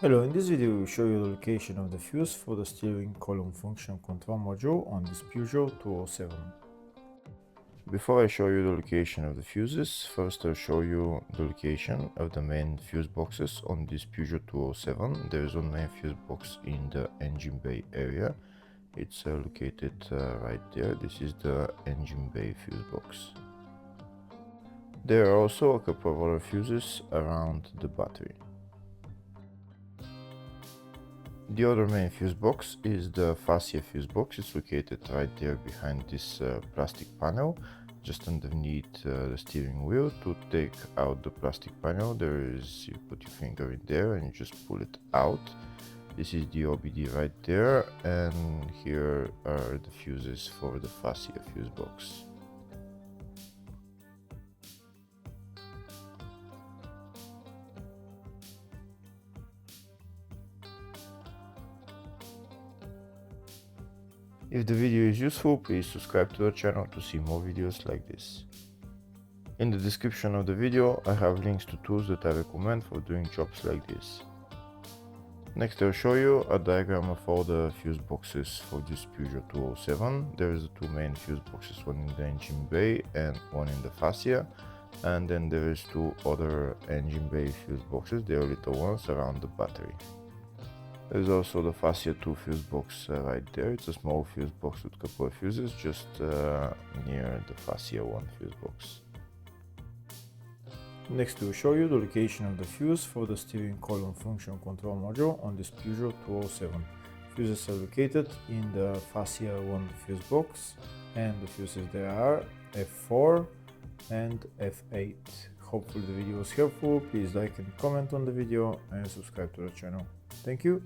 Hello, in this video we will show you the location of the fuse for the steering column function control module on this Peugeot 207. Before I show you the location of the fuses, first I'll show you the location of the main fuse boxes on this Peugeot 207. There is one main fuse box in the engine bay area. It's located right there. This is the engine bay fuse box. There are also a couple of other fuses around the battery. The other main fuse box is the fascia fuse box. It's located right there behind this plastic panel, just underneath the steering wheel. To take out the plastic panel, you put your finger in there and you just pull it out. This is the OBD right there, and here are the fuses for the fascia fuse box. If the video is useful, please subscribe to the channel to see more videos like this. In the description of the video, I have links to tools that I recommend for doing jobs like this. Next I'll show you a diagram of all the fuse boxes for this Peugeot 207. There is the two main fuse boxes, one in the engine bay and one in the fascia. And then there is two other engine bay fuse boxes, they are little ones around the battery. There's also the fascia 2 fuse box right there. It's a small fuse box with a couple of fuses just near the fascia 1 fuse box. Next we'll show you the location of the fuse for the steering column function control module on this Peugeot 207. Fuses are located in the fascia 1 fuse box, and the fuses there are F4 and F8. Hopefully the video was helpful. Please like and comment on the video and subscribe to the channel. Thank you.